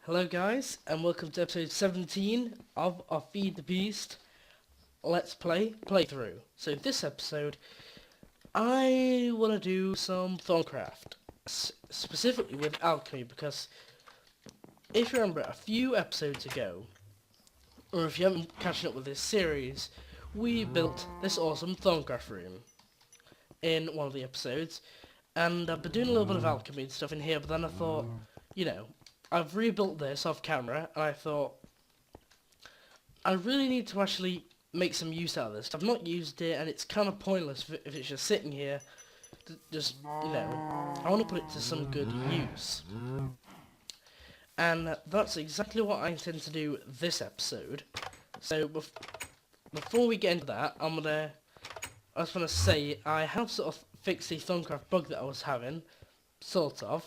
Hello guys, and welcome to episode 17 of our Feed the Beast Let's Play playthrough. So this episode, I want to do some Thorncraft, specifically with alchemy, because if you remember a few episodes ago, or if you haven't catching up with this series, we built this awesome Thorncraft room in one of the episodes, and I've been doing a little bit of alchemy and stuff in here, but then I thought, I've rebuilt this off camera, and I thought, I really need to actually make some use out of this. I've not used it, and it's kind of pointless if it's just sitting here. I want to put it to some good use. And that's exactly what I intend to do this episode. So, before we get into that, I just want to say, I have sort of fixed the Thorncraft bug that I was having, sort of.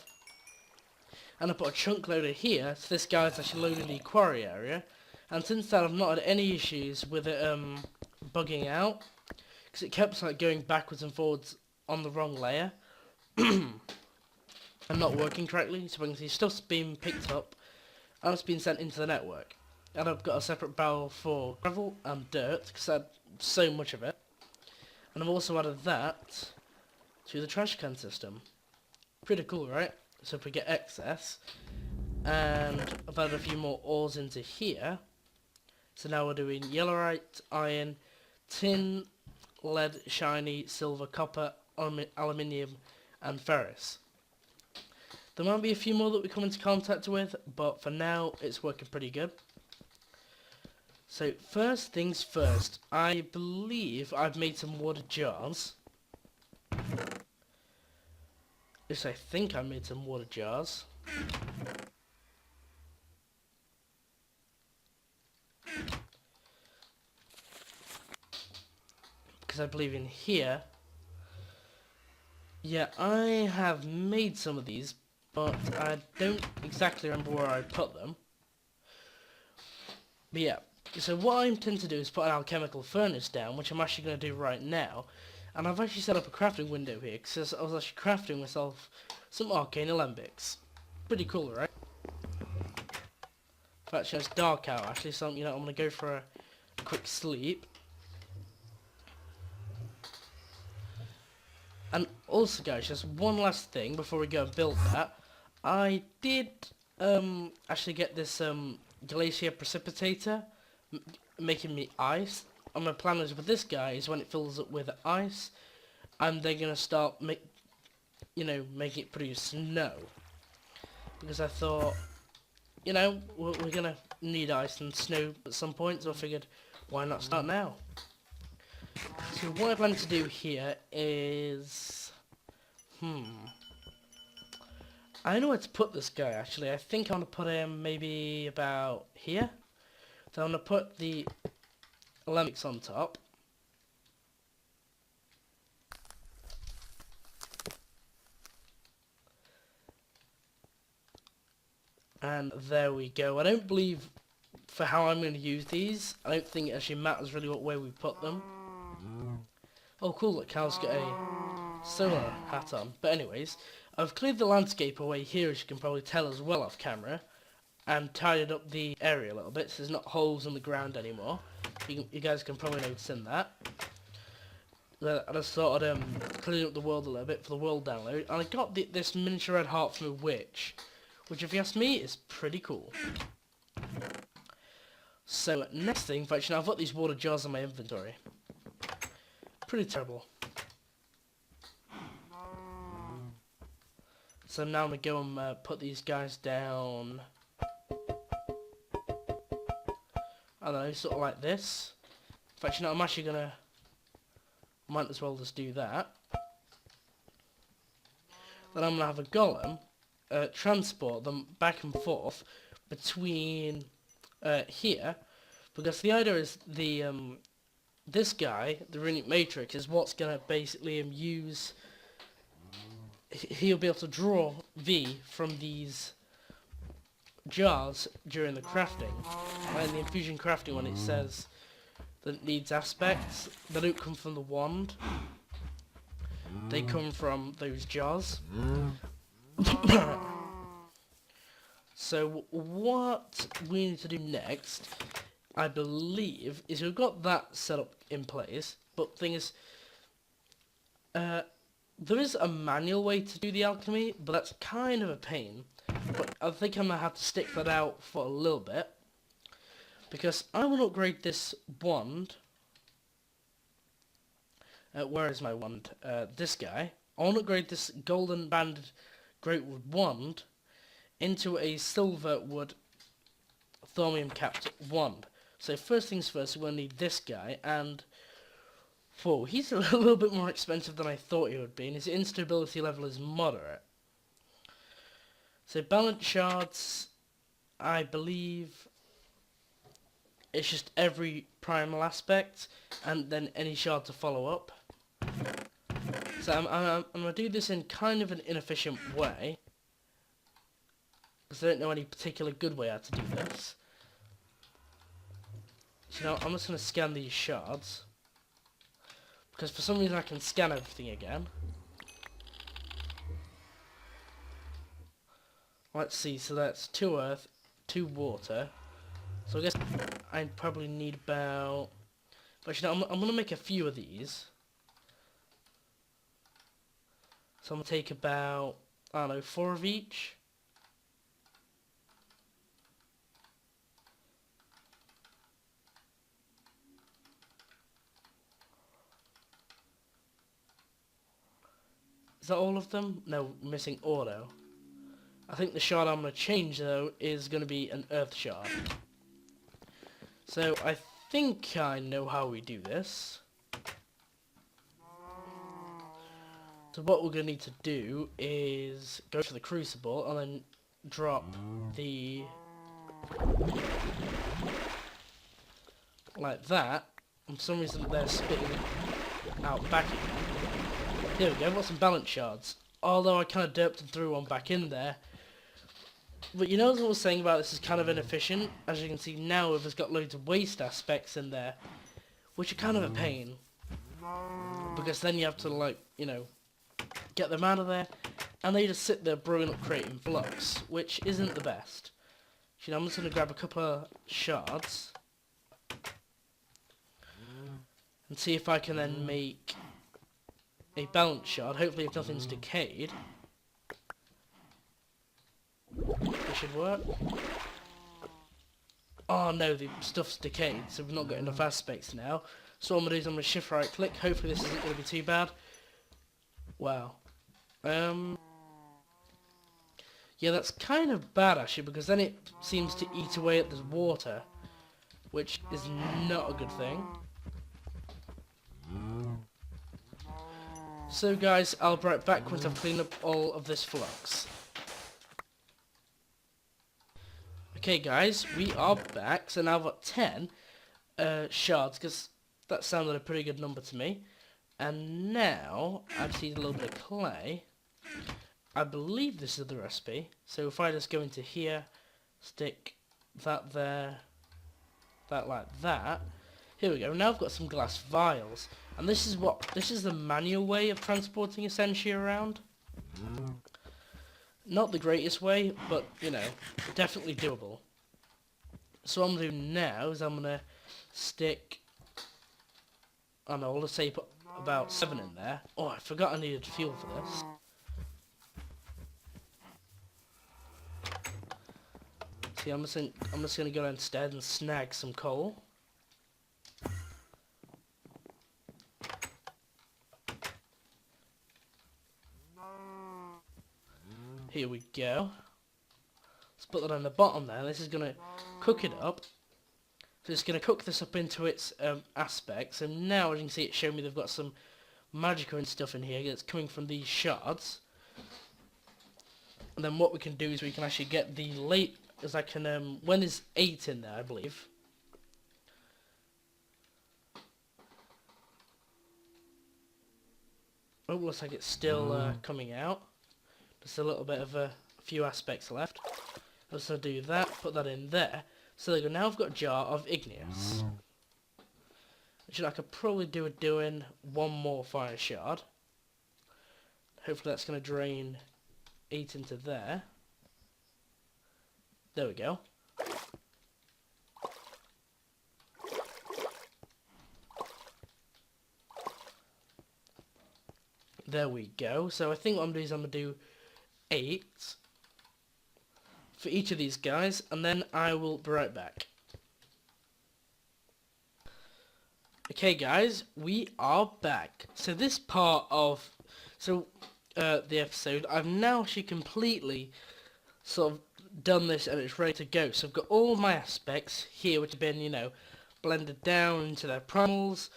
And I put a chunk loader here, so this guy's actually loaded the quarry area. And since then I've not had any issues with it bugging out, because it kept like going backwards and forwards on the wrong layer. And not working correctly, so we can see stuff's being picked up and it's been sent into the network. And I've got a separate barrel for gravel and dirt, because I had so much of it. And I've also added that to the trash can system. Pretty cool, right? So if we get excess, and I've added a few more ores into here. So now we're doing yellowite, iron, tin, lead, shiny, silver, copper, aluminium, and ferrous. There might be a few more that we come into contact with, but for now it's working pretty good. So first things first, I believe I've made some water jars. Yes, I think I made some water jars. Because I believe in here. Yeah, I have made some of these, but I don't exactly remember where I put them. But yeah, so what I intend to do is put an alchemical furnace down, which I'm actually going to do right now. And I've actually set up a crafting window here, because I was actually crafting myself some arcane alembics. Pretty cool, right? In fact, it's dark out actually, so I'm going to go for a quick sleep. And also guys, just one last thing before we go and build that. I did actually get this glacier precipitator making me ice. And my plan is with this guy is when it fills up with ice, I'm then going to start making it produce snow. Because I thought, we're going to need ice and snow at some point, so I figured, why not start now? So what I plan to do here is, I know where to put this guy actually. I think I want to put him maybe about here. So I'm going to put the alembics on top. And there we go. I don't believe, for how I'm going to use these, I don't think it actually matters really what way we put them. Oh cool, look, Cal's got a solar hat on. But anyways, I've cleared the landscape away here, as you can probably tell as well off camera, and tidied up the area a little bit, so there's not holes in the ground anymore. You guys can probably notice in that. I just thought I'd clean up the world a little bit for the world download, and I got this miniature red heart from a witch, which if you ask me is pretty cool. So next thing, I've got these water jars in my inventory. Pretty terrible. So now I'm going to go and put these guys down, I don't know, sort of like this. In fact, I'm actually going to, might as well just do that. Then I'm going to have a golem transport them back and forth between here, because the idea is this guy, the runic matrix, is what's going to basically use. He'll be able to draw V from these jars during the crafting. And in the infusion crafting one, it says that it needs aspects. They don't come from the wand. They come from those jars. So what we need to do next, I believe, is we've got that set up in place, but the thing is, there is a manual way to do the alchemy, but that's kind of a pain. But I think I'm going to have to stick that out for a little bit, because I want to upgrade this wand. Where is my wand? This guy. I want to upgrade this golden banded greatwood wand into a silver wood thaumium capped wand. So first things first, we're going to need this guy, and whoa, he's a little bit more expensive than I thought he would be, and his instability level is moderate. So balance shards, I believe it's just every primal aspect, and then any shard to follow up. So I'm going to do this in kind of an inefficient way, because I don't know any particular good way how to do this. So now I'm just going to scan these shards, because for some reason I can scan everything again. Let's see, so that's 2 earth, 2 water. So I guess I probably need about... But actually, I'm going to make a few of these. So I'm going to take about, I don't know, 4 of each. Is that all of them? No, missing auto. I think the shard I'm going to change, though, is going to be an earth shard. So I think I know how we do this. So what we're going to need to do is go for the crucible and then drop the... like that. And for some reason they're spitting out back again. There we go, I've got some balance shards. Although I kind of derped and threw one back in there. But you know what I was saying about this is kind of inefficient? As you can see now, we've just got loads of waste aspects in there, which are kind of a pain. Because then you have to, like, you know, get them out of there, and they just sit there brewing up, creating flux, which isn't the best. You know, I'm just going to grab a couple of shards, and see if I can then make a balance shard, hopefully if nothing's decayed. This should work. Oh no, the stuff's decayed, so we've not got enough aspects now. So what I'm going to do is I'm going to shift right click, hopefully this isn't going to be too bad. Wow. Yeah, that's kind of bad actually, because then it seems to eat away at this water, which is not a good thing. So guys, I'll be right back once I've cleaned up all of this flux. Okay guys, we are back, so now I've got 10 shards, because that sounded a pretty good number to me. And now, I just need a little bit of clay. I believe this is the recipe, so if I just go into here, stick that there, that like that. Here we go, now I've got some glass vials. And this is the manual way of transporting a senshi around. Not the greatest way, but, you know, definitely doable. So what I'm going to do now is I'm going to stick, I don't know, let's say put about 7 in there. Oh, I forgot I needed fuel for this. See, I'm just going to go instead and snag some coal. Here we go. Let's put that on the bottom there. This is going to cook it up. So it's going to cook this up into its aspects. And now, as you can see, it's showing me they've got some magical and stuff in here that's coming from these shards. And then what we can do is we can actually get the late... As I can, when there's 8 in there, I believe. Oh, looks like it's still coming out. Just a little bit of a few aspects left. I'm just going to do that, put that in there. So there you go, now I've got a jar of igneous. Which I could probably do with doing one more fire shard. Hopefully that's going to drain 8 into there. There we go. There we go. So I think what I'm doing is I'm going to do 8 for each of these guys, and then I will be right back. Okay guys, we are back. So this part of the episode, I've now actually completely sort of done this and it's ready to go. So I've got all my aspects here which have been, you know, blended down into their primals,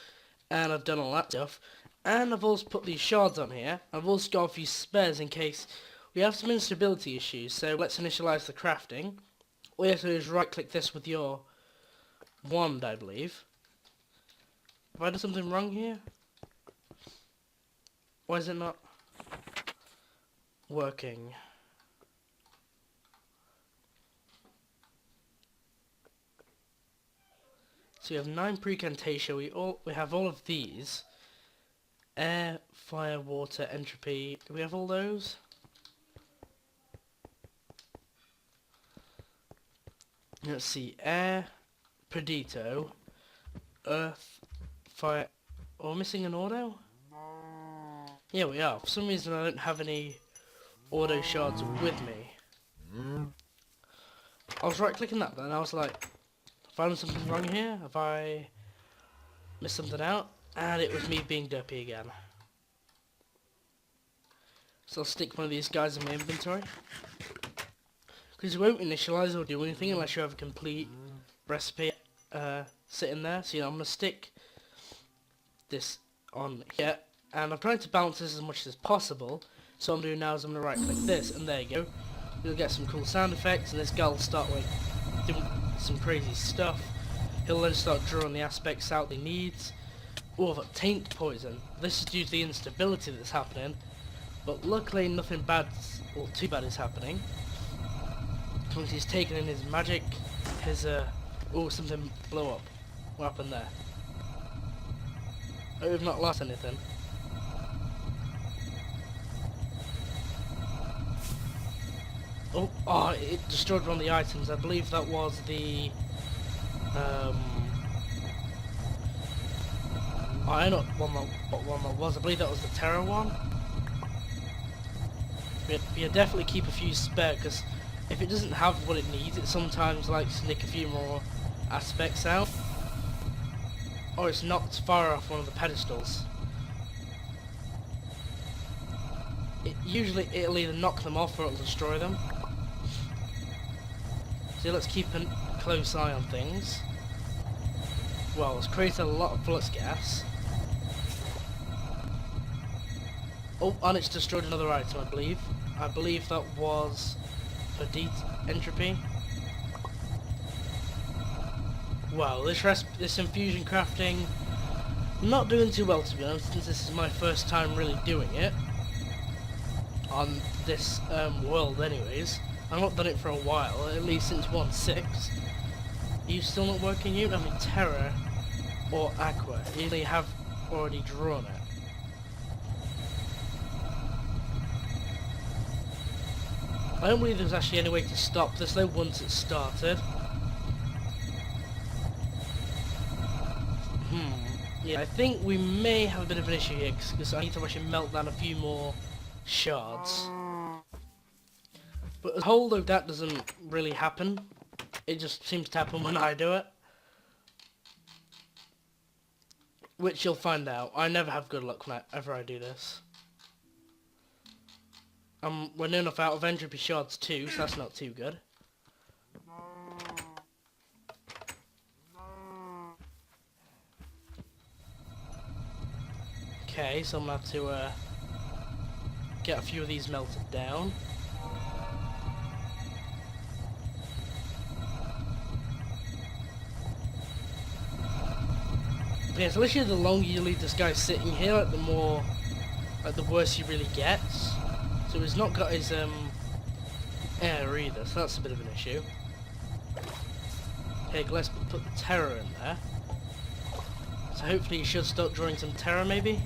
and I've done all that stuff. And I've also put these shards on here. I've also got a few spares in case we have some instability issues. So let's initialize the crafting. All you have to do is right click this with your wand, I believe. Have I done something wrong here? Why is it not working? So we have 9 precantation. We have all of these. Air, fire, water, entropy. Do we have all those? Let's see. Air, Predito, earth, fire. Oh, we're missing an auto? Yeah, we are. For some reason I don't have any auto shards with me. I was right clicking that then, I was like, have I done something wrong here? Have I missed something out? And it was me being derpy again. So I'll stick one of these guys in my inventory. Because you won't initialize or do anything unless you have a complete recipe sitting there. So, you know, I'm going to stick this on here. And I'm trying to balance this as much as possible. So what I'm doing now is I'm going to right click this, and there you go. You'll get some cool sound effects, and this guy will start like doing some crazy stuff. He'll then start drawing the aspects out he needs. Oh, I've got taint poison. This is due to the instability that's happening. But luckily nothing bad or too bad is happening. Once he's taken in his magic, his oh, something blew up. What happened there? Oh, we've not lost anything. Oh, it destroyed one of the items. I believe that was the I don't know what one that was. I believe that was the Terror one. But yeah, definitely keep a few spare, because if it doesn't have what it needs, it sometimes likes to nick a few more aspects out. Or it's knocked far off one of the pedestals. Usually it'll either knock them off or it'll destroy them. So let's keep a close eye on things. Well, it's created a lot of flux gas. Oh, and it's destroyed another item, I believe. I believe that was Pedite entropy. Wow, this infusion crafting, not doing too well, to be honest, since this is my first time really doing it on this world anyways. I've not done it for a while, at least since 1.6. Are you still not working? You don't have any Terror or Aqua. You really have already drawn it. I don't believe there's actually any way to stop this though once it's started. Yeah, I think we may have a bit of an issue here because I need to actually melt down a few more shards. But as a whole though, that doesn't really happen. It just seems to happen when I do it. Which you'll find out. I never have good luck whenever I do this. We're near enough out of entropy shards too, so that's not too good. Okay, so I'm going to have to get a few of these melted down. Yeah, so literally the longer you leave this guy sitting here, like the worse he really gets. So he's not got his air either, so that's a bit of an issue. Okay, let's put the Terror in there. So hopefully he should start drawing some Terror maybe.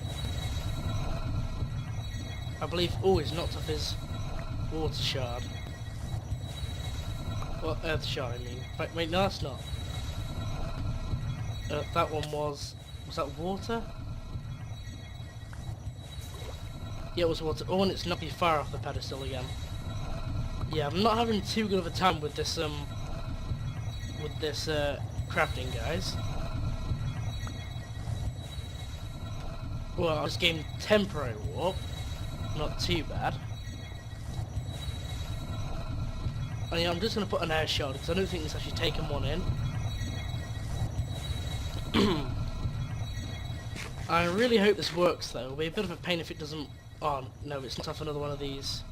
I believe, oh, he's knocked off his water shard. Well, earth shard, I mean. Wait, no, that's not. That one was that water? Yeah, it was water. Oh, and it's knocked me far off the pedestal again. Yeah, I'm not having too good of a time with this crafting, guys. Well, I just gained temporary warp. Not too bad. And yeah, I'm just going to put an air shard because I don't think it's actually taken one in. I really hope this works though. It'll be a bit of a pain if it doesn't. Oh no, it's not off another one of these.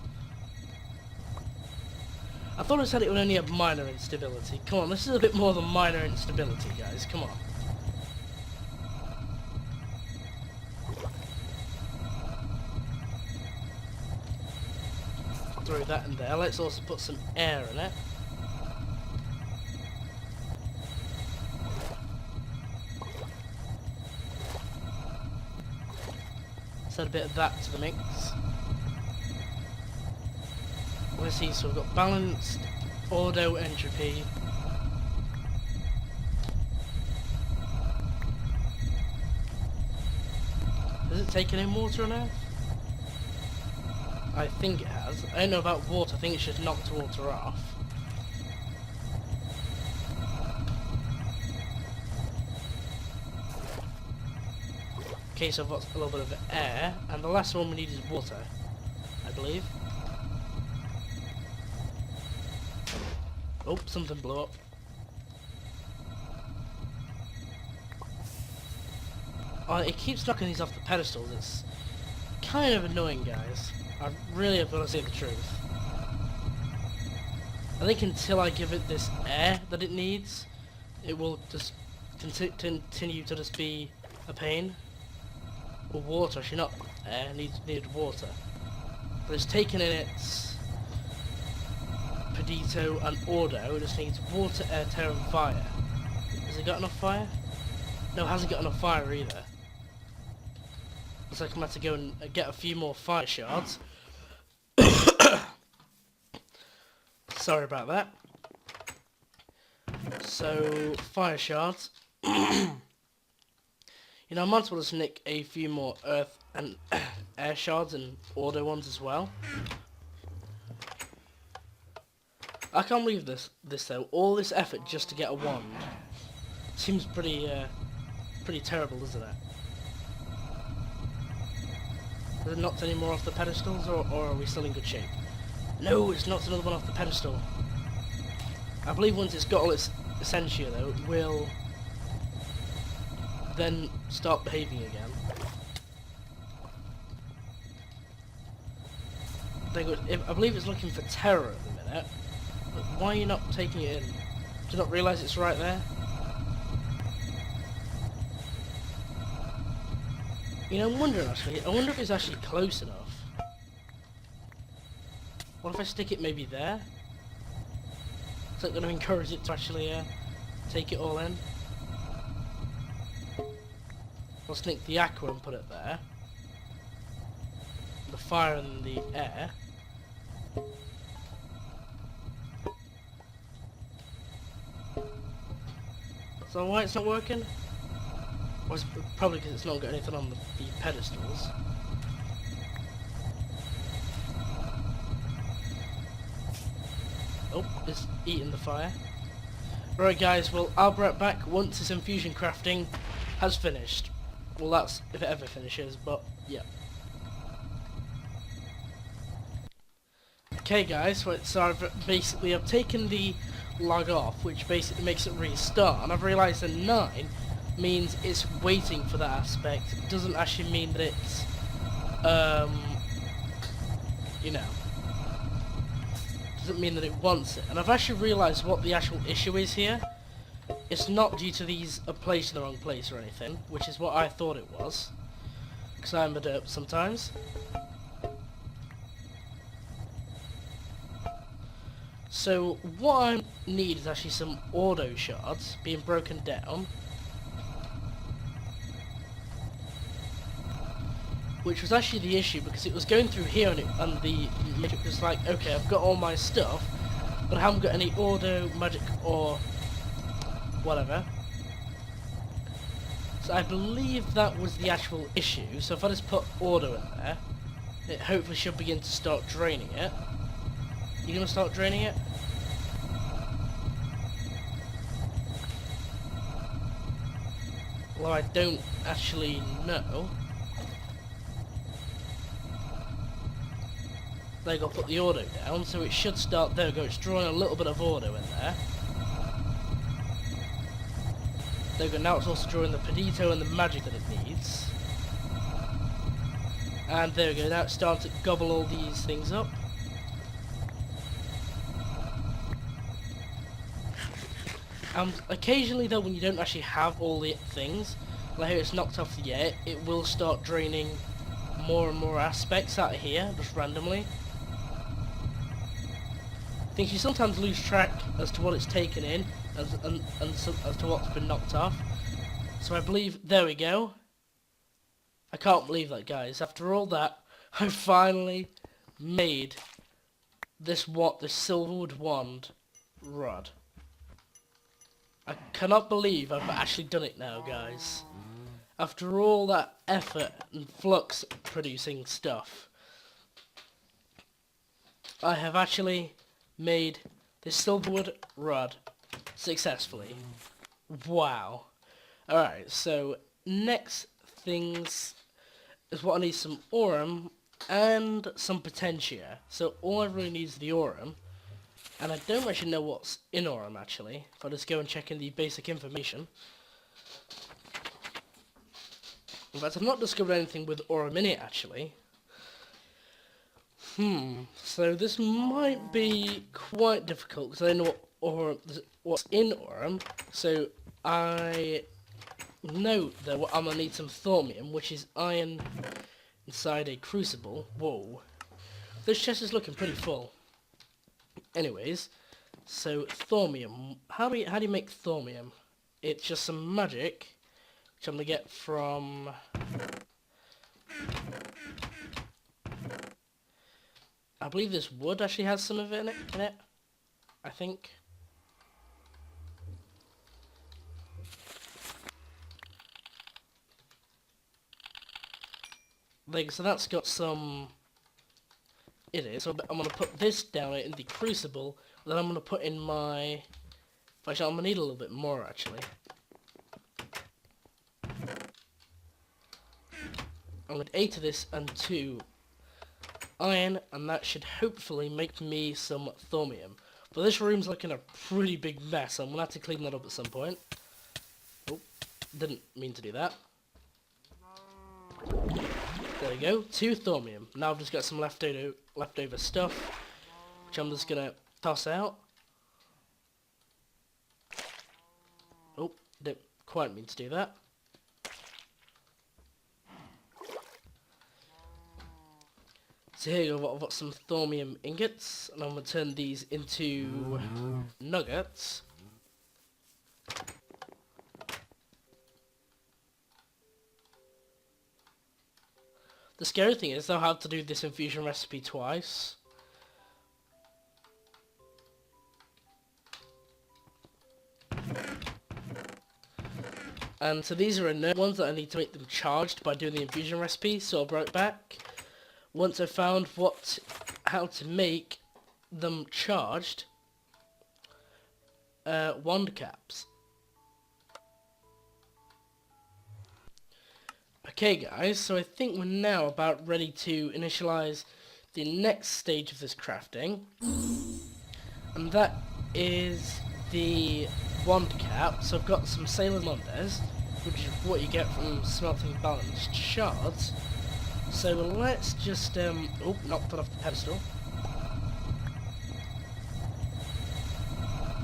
I thought it said it would only have minor instability. Come on, this is a bit more than minor instability, guys. Come on. Throw that in there. Let's also put some air in it. Let's add a bit of that to the mix. Let's see, so we've got balanced, auto entropy. Has it taken in water on Earth? I think it has. I don't know about water, I think it's just knocked water off. Okay, so I've got a little bit of air, and the last one we need is water, I believe. Oh, something blew up. Oh, it keeps knocking these off the pedestals. It's kind of annoying, guys. I really have got to say the truth. I think until I give it this air that it needs, it will just continue to just be a pain. Or water, actually not air, needed water. But it's taken in its Pedito and Ordo, it just needs water, air, terra and fire. Has it got enough fire? No, it hasn't got enough fire either. Looks like I'm going to have to go and get a few more fire shards. Sorry about that. So, fire shards. You know, I might as well just nick a few more earth and air shards and order ones as well. I can't believe this though. All this effort just to get a wand. Seems pretty terrible, doesn't it? Has it knocked any more off the pedestals, or are we still in good shape? No, it's knocked another one off the pedestal. I believe once it's got all its essentia though, it will then start behaving again. I believe it's looking for terror at the minute. But why are you not taking it in? Do you not realise it's right there? You know, I'm wondering actually. I wonder if it's actually close enough. What if I stick it maybe there? Is that going to encourage it to actually take it all in? I'll sneak the aqua and put it there. The fire and the air. So why it's not working? Well, it's probably because it's not got anything on the pedestals. Oh, it's eating the fire. Right guys, well I'll be right back once this infusion crafting has finished. Well, that's if it ever finishes, but yeah. Okay guys, so I've taken the log off, which basically makes it restart, and I've realised that 9 means it's waiting for that aspect. It doesn't actually mean that it's, you know, doesn't mean that it wants it. And I've actually realised what the actual issue is here. It's not due to these are placed in the wrong place or anything, which is what I thought it was, because I'm a derp sometimes. So what I need is actually some auto shards being broken down, which was actually the issue because it was going through here and the magic was like, okay, I've got all my stuff, but I haven't got any auto, magic, or whatever. So I believe that was the actual issue. So if I just put auto in there, it hopefully should begin to start draining it. You gonna start draining it? Well, I don't actually know. There you go, put the auto down, so it should start. There we go, it's drawing a little bit of auto in there. There we go, now it's also drawing the Pedito and the magic that it needs. And there we go, now it's starting to gobble all these things up. Occasionally though, when you don't actually have all the things, like here it's knocked off the air, it will start draining more and more aspects out of here, just randomly. I think you sometimes lose track as to what it's taken in, as to what's been knocked off. So I believe, there we go. I can't believe that, guys. After all that, I finally made this silverwood wand rod. I cannot believe I've actually done it now, guys. After all that effort and flux producing stuff, I have actually made this silverwood rod successfully. Wow. Alright, so next things is what I need: some aurum and some potentia. So all I really need is the aurum. And I don't actually know what's in aurum, actually. If I just go and check in the basic information. In fact, I've not discovered anything with aurum in it, actually. So this might be quite difficult, because I don't know what's in aurum. So I know that I'm going to need some thaumium, which is iron inside a crucible. Whoa. This chest is looking pretty full. Anyways, so thaumium. How do you make thaumium? It's just some magic, which I'm gonna get from. I believe this wood actually has some of it in it. I think. Like, so that's got some. It is. So I'm going to put this down in the crucible, then I'm going to put in my... Actually, I'm going to need a little bit more, actually. I'm going to 8 of this and 2 iron, and that should hopefully make me some thaumium. But this room's looking a pretty big mess, so I'm going to have to clean that up at some point. Oh, didn't mean to do that. There we go, 2 thaumium. Now I've just got some leftover stuff, which I'm just gonna toss out. Oh, didn't quite mean to do that. So here you go, I've got some thaumium ingots, and I'm gonna turn these into nuggets. The scary thing is I'll have to do this infusion recipe twice. And so these are inert ones that I need to make them charged by doing the infusion recipe, so I'll be right back. Once I've found how to make them charged, wand caps. Okay guys, so I think we're now about ready to initialize the next stage of this crafting, and that is the wand cap. So I've got some Sailor Mondays, which is what you get from smelting balanced shards. So let's just, oh, knocked it off the pedestal.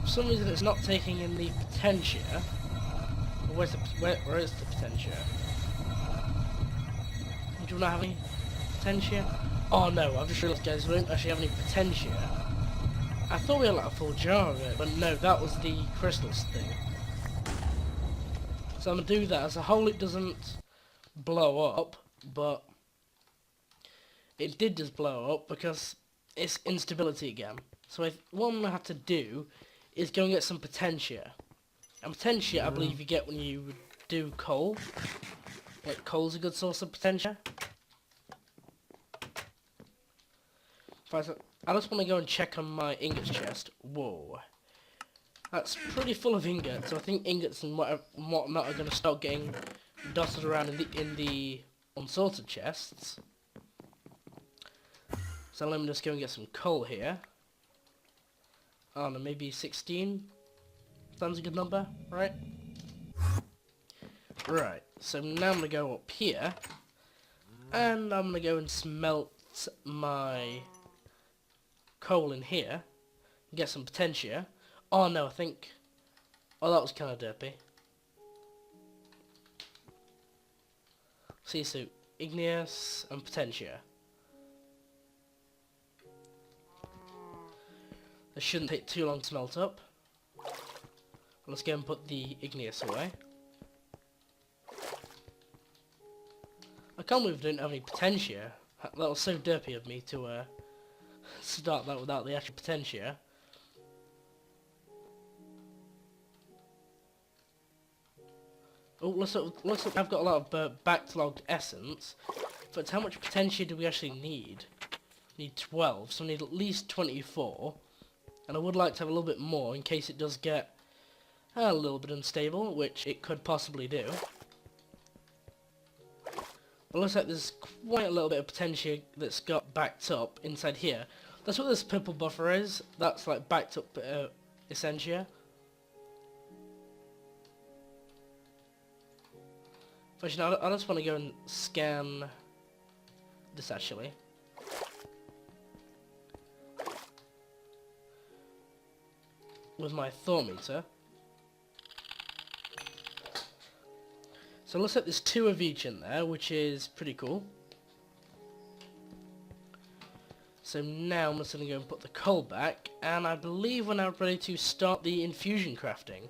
For some reason it's not taking in the potentia. Where is the potentia? Do we not have any potentia? Oh no, I've just realised, guys, we don't actually have any potentia. I thought we had like a full jar of it, but no, that was the crystals thing. So I'm going to do that. As a whole it doesn't blow up, but it did just blow up because it's instability again. So what I'm going to have to do is go and get some potentia. And potentia, I believe you get when you do coal. Like, coal's a good source of potentia. I just want to go and check on my ingots chest. Whoa. That's pretty full of ingots, so I think ingots and whatnot are going to start getting dotted around in the unsorted chests. So let me just go and get some coal here. I don't know, maybe 16? Sounds a good number, right? Right, so now I'm going to go up here, and I'm going to go and smelt my coal in here, and get some potentia. Oh no, I think... Oh, that was kind of derpy. See, so igneous and potentia. This shouldn't take too long to melt up. Let's go and put the igneous away. I can't believe I didn't have any potentia. That was so derpy of me to start that without the actual potentia. Oh, looks like I've got a lot of backlogged essence. But how much potentia do we actually need? We need 12, so we need at least 24. And I would like to have a little bit more in case it does get a little bit unstable, which it could possibly do. It looks like there's quite a little bit of potentia that's got backed up inside here. That's what this purple buffer is. That's like backed up essentia. But you know, I just want to go and scan this actually. With my Thor meter. So it looks like there's 2 of each in there, which is pretty cool. So now I'm just going to go and put the coal back, and I believe we're now ready to start the infusion crafting.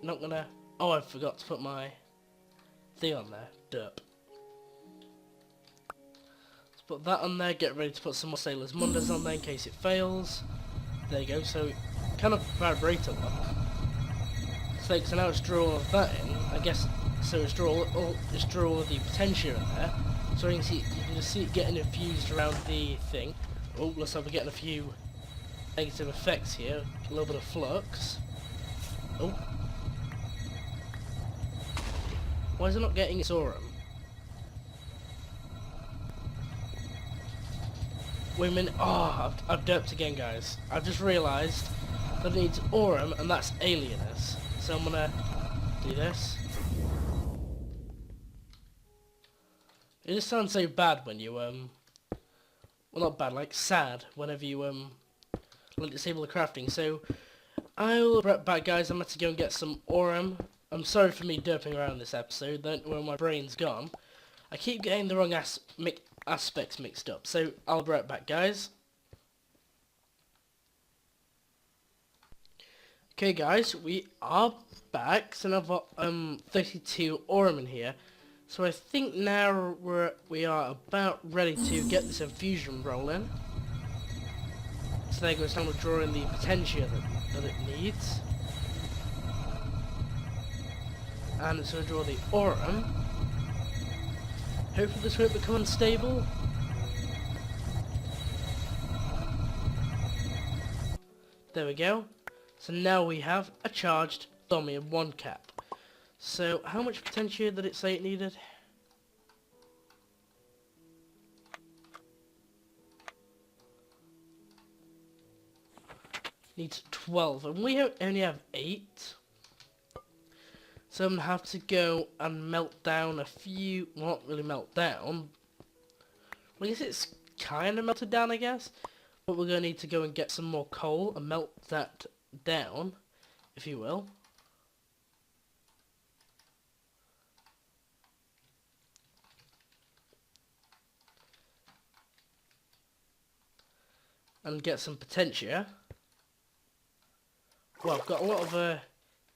Not gonna... Oh, I forgot to put my thing on there. Derp. Let's put that on there, get ready to put some more Sailor's Mundas on there in case it fails. There you go, so kind of vibrator look. So now it's draw all of that in, I guess. So it's draw all of the potentia in there. So you can just see it getting infused around the thing. Oh, looks like we're getting a few negative effects here. A little bit of flux. Oh. Why is it not getting its aurum? Wait a minute. Oh, I've derped again, guys. I've just realised that it needs aurum, and that's alienus. So I'm gonna do this. It just sounds so bad when you, well, not bad, like sad, whenever you, like, disable the crafting. So, I'll be right back, guys. I'm going to go and get some aurum. I'm sorry for me derping around this episode, don't know where my brain's gone. I keep getting the wrong aspects mixed up, so I'll be right back, guys. Okay, guys, we are back. So now I've got, 32 aurum in here. So I think now we are about ready to get this infusion rolling. So there goes time to draw in the potentia that it needs. And it's going to draw the aurum. Hopefully this won't become unstable. There we go. So now we have a charged Thaumium 1 cap. So, how much potentia did it say it needed? Needs 12, and we only have 8. So I'm going to have to go and melt down a few... Well, not really melt down. Well, I guess it's kind of melted down, I guess. But we're going to need to go and get some more coal and melt that down, if you will. And get some potentia. Well, I've got a lot of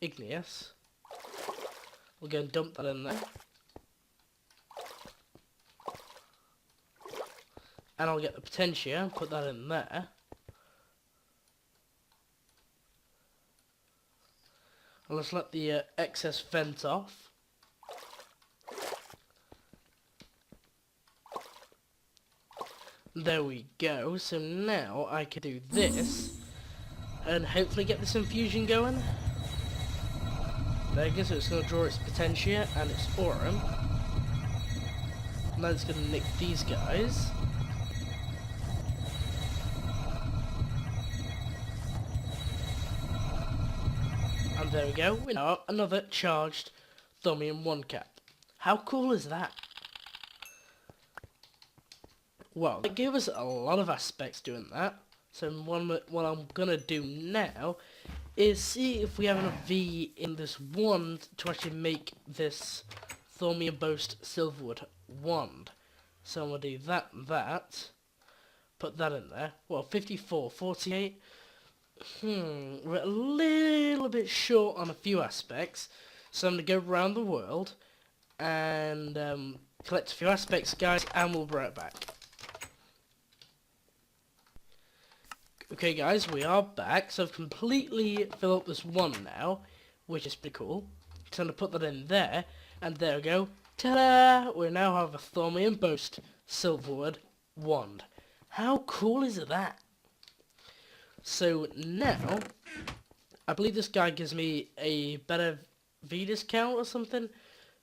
igneous. We'll go and dump that in there. And I'll get the potentia and put that in there. And let's let the excess vent off. There we go. So now I can do this and hopefully get this infusion going. There you go, so it's going to draw its Potentia and its Aurum. Now it's going to nick these guys. And there we go, we now have another charged Thaumium 1 cap. How cool is that? Well, it gave us a lot of aspects doing that. So what I'm going to do now is see if we have enough V in this wand to actually make this Thaumium Boast Silverwood wand. So I'm going to do that, put that in there. Well, 54, 48. We're a little bit short on a few aspects. So I'm going to go around the world and collect a few aspects, guys, and we'll be right back. Okay guys, we are back, so I've completely filled up this wand now, which is pretty cool. So I'm going to put that in there, and there we go. Ta-da! We now have a Thaumium Boast Silverwood wand. How cool is that? So now, I believe this guy gives me a better V discount or something.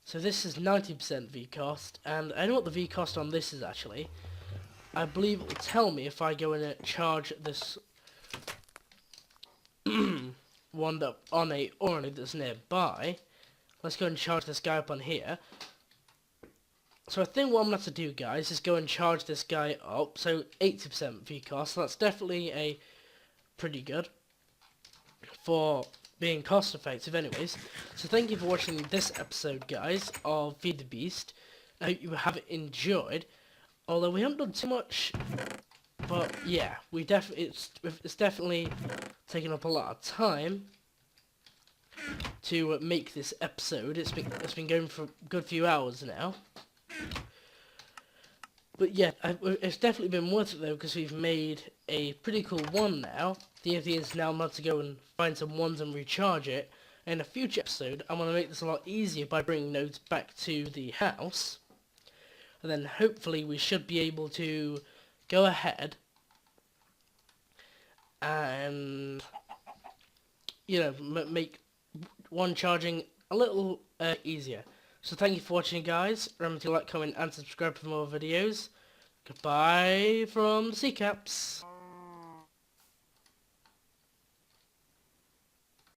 So this is 90% V cost, and I know what the V cost on this is actually. I believe it will tell me if I go in and charge this wand up on a Orny that's nearby. Let's go and charge this guy up on here. So I think what I'm going to have to do, guys, is go and charge this guy up. So 80% V cost, so that's definitely a pretty good for being cost effective anyways. So thank you for watching this episode, guys, of Feed the Beast. I hope you have enjoyed. Although we haven't done too much, but yeah, it's definitely taken up a lot of time to make this episode. It's been going for a good few hours now. But yeah, it's definitely been worth it though, because we've made a pretty cool one now. The only thing is now I'm going to go and find some ones and recharge it. In a future episode, I'm going to make this a lot easier by bringing nodes back to the house. And then hopefully we should be able to go ahead and, you know, make one charging a little easier. So thank you for watching, guys. Remember to like, comment and subscribe for more videos. Goodbye from the Sea Caps.